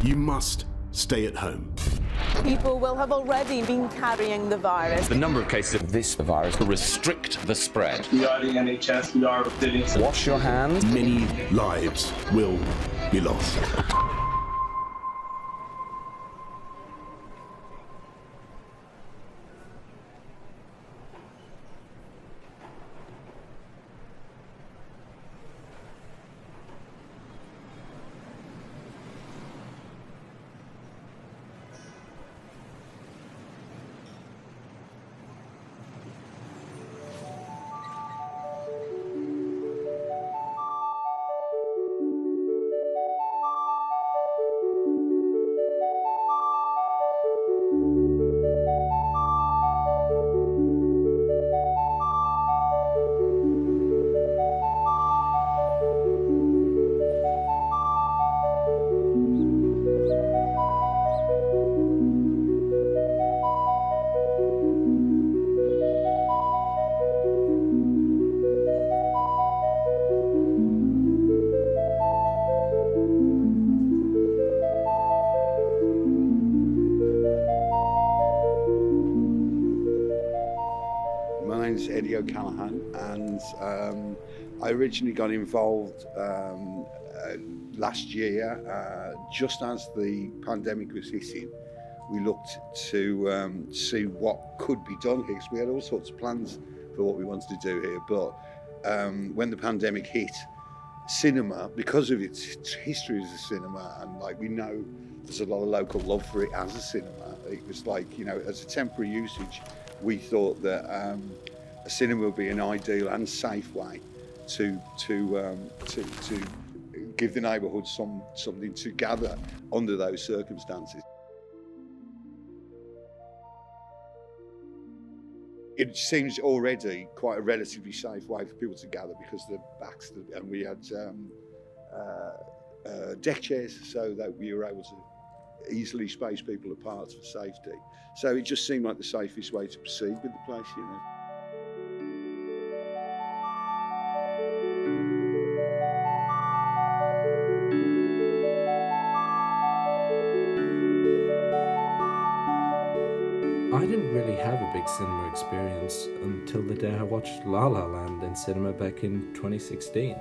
you must stay at home. People will have already been carrying the virus. The number of cases of this virus will restrict the spread. We are the NHS, we are doing... Wash your hands. Many lives will be lost. And I originally got involved last year, just as the pandemic was hitting. We looked to see what could be done here, because we had all sorts of plans for what we wanted to do here. But when the pandemic hit, cinema, because of its history as a cinema, and like we know there's a lot of local love for it as a cinema, it was like, you know, as a temporary usage, we thought that a cinema would be an ideal and safe way to give the neighbourhood something to gather under those circumstances. It seems already quite a relatively safe way for people to gather, because the backs, and we had deck chairs so that we were able to easily space people apart for safety. So it just seemed like the safest way to proceed with the place, you know. I didn't really have a big cinema experience until the day I watched La La Land in cinema back in 2016.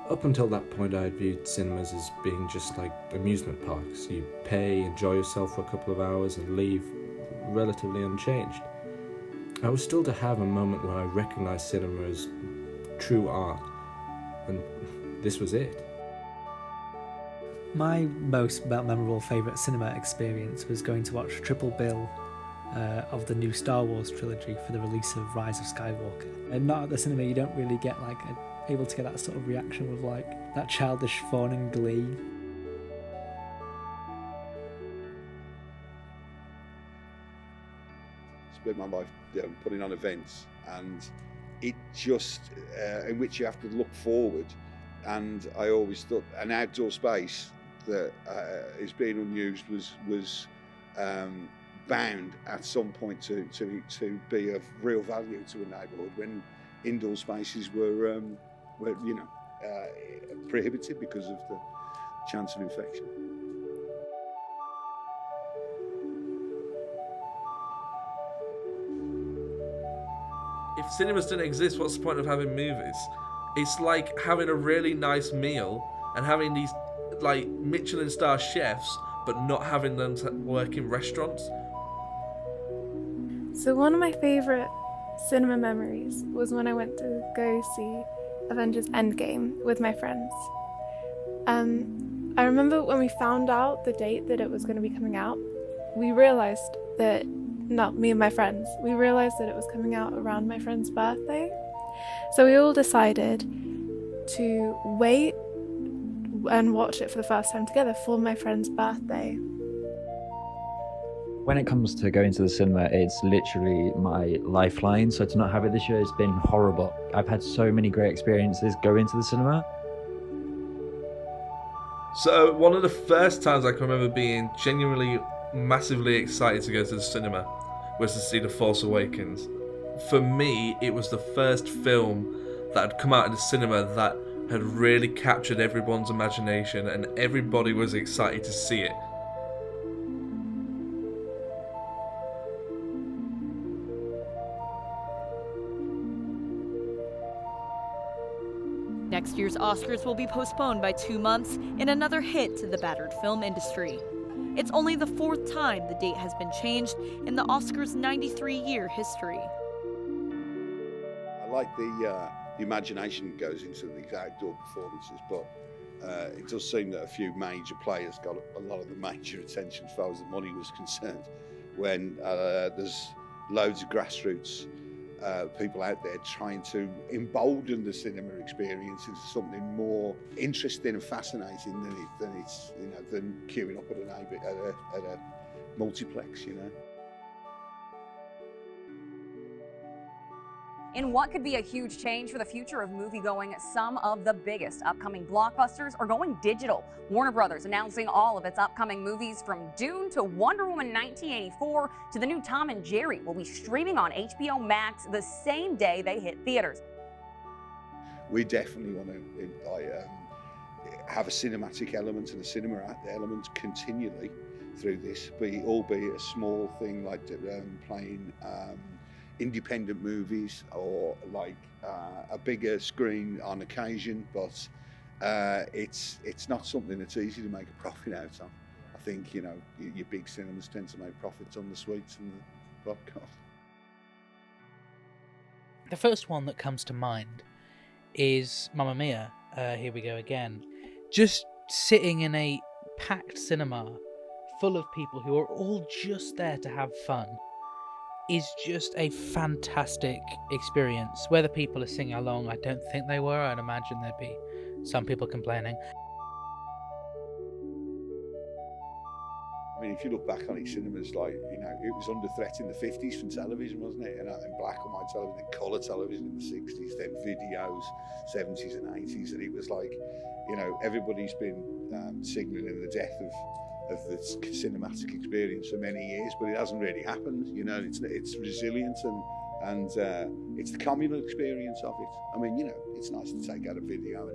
Up until that point, I had viewed cinemas as being just like amusement parks. You pay, enjoy yourself for a couple of hours and leave relatively unchanged. I was still to have a moment where I recognised cinema as true art, and this was it. My most memorable favourite cinema experience was going to watch Triple Bill of the new Star Wars trilogy for the release of Rise of Skywalker. And not at the cinema, you don't really get able to get that sort of reaction with like that childish fun and glee. Spent my life putting on events, and it just in which you have to look forward. And I always thought an outdoor space that is being unused was bound at some point to be of real value to a neighbourhood, when indoor spaces were prohibited because of the chance of infection. If cinemas didn't exist, what's the point of having movies? It's like having a really nice meal and having these like Michelin star chefs, but not having them work in restaurants. So one of my favourite cinema memories was when I went to go see Avengers Endgame with my friends. I remember when we found out the date that it was going to be coming out, we realised that, not me and my friends, we realised that it was coming out around my friend's birthday. So we all decided to wait and watch it for the first time together for my friend's birthday. When it comes to going to the cinema, it's literally my lifeline. So to not have it this year has been horrible. I've had so many great experiences going to the cinema. So one of the first times I can remember being genuinely massively excited to go to the cinema was to see The Force Awakens. For me, it was the first film that had come out of the cinema that had really captured everyone's imagination and everybody was excited to see it. Next year's Oscars will be postponed by 2 months in another hit to the battered film industry. It's only the 4th time the date has been changed in the Oscars' 93-year history. I like the imagination that goes into these outdoor performances, but it does seem that a few major players got a lot of the major attention as far as the money was concerned, when there's loads of grassroots people out there trying to embolden the cinema experience into something more interesting and fascinating than queuing up at a multiplex, you know. In what could be a huge change for the future of movie-going, some of the biggest upcoming blockbusters are going digital. Warner Brothers announcing all of its upcoming movies, from Dune to Wonder Woman 1984 to the new Tom and Jerry, will be streaming on HBO Max the same day they hit theaters. We definitely want to have a cinematic element and a cinema element continually through this, albeit a small thing like playing independent movies or like a bigger screen on occasion, but it's not something that's easy to make a profit out of. I think, you know, your big cinemas tend to make profits on the sweets and the vodka. The first one that comes to mind is Mamma Mia, Here We Go Again. Just sitting in a packed cinema full of people who are all just there to have fun is just a fantastic experience. Whether people are singing along, I don't think they were. I'd imagine there'd be some people complaining. I mean, if you look back on it, cinemas, like, you know, it was under threat in the 50s from television, wasn't it? And in black and white television, then colour television in the 60s, then videos, 70s and 80s. And it was like, you know, everybody's been signalling the death of the cinematic experience for many years, but it hasn't really happened. You know, it's resilient and it's the communal experience of it. I mean, you know, it's nice to take out a video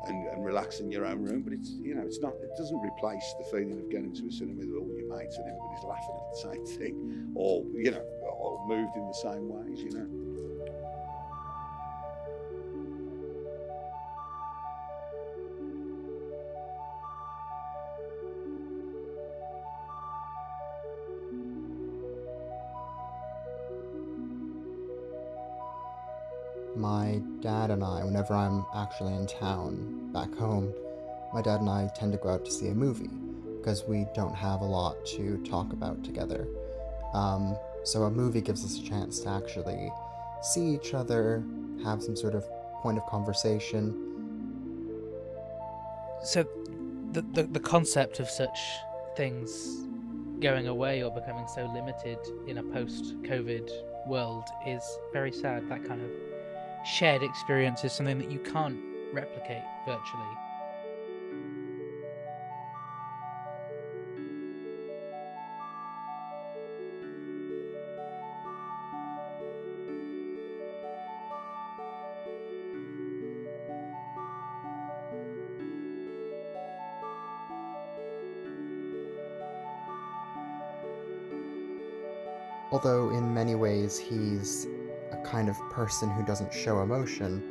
and relax in your own room, but it's, you know, it doesn't replace the feeling of going to a cinema with all your mates and everybody's laughing at the same thing, or, you know, or moved in the same ways, you know. My dad and I, whenever I'm actually in town, back home, my dad and I tend to go out to see a movie because we don't have a lot to talk about together. So a movie gives us a chance to actually see each other, have some sort of point of conversation. So the concept of such things going away or becoming so limited in a post-COVID world is very sad. That kind of shared experience is something that you can't replicate virtually. Although in many ways he's a kind of person who doesn't show emotion,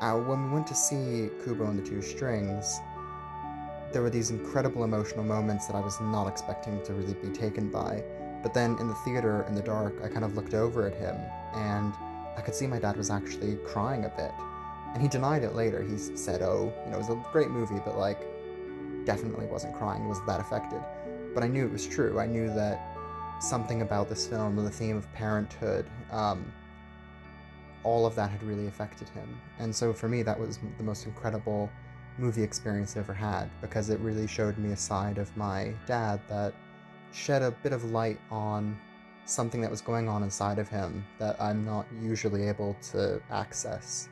when we went to see Kubo and the Two Strings, there were these incredible emotional moments that I was not expecting to really be taken by. But then in the theater, in the dark, I kind of looked over at him, and I could see my dad was actually crying a bit. And he denied it later. He said, oh, you know, it was a great movie, but, like, definitely wasn't crying, wasn't that affected. But I knew it was true. I knew that something about this film, the theme of parenthood, all of that had really affected him. And so for me, that was the most incredible movie experience I ever had, because it really showed me a side of my dad that shed a bit of light on something that was going on inside of him that I'm not usually able to access.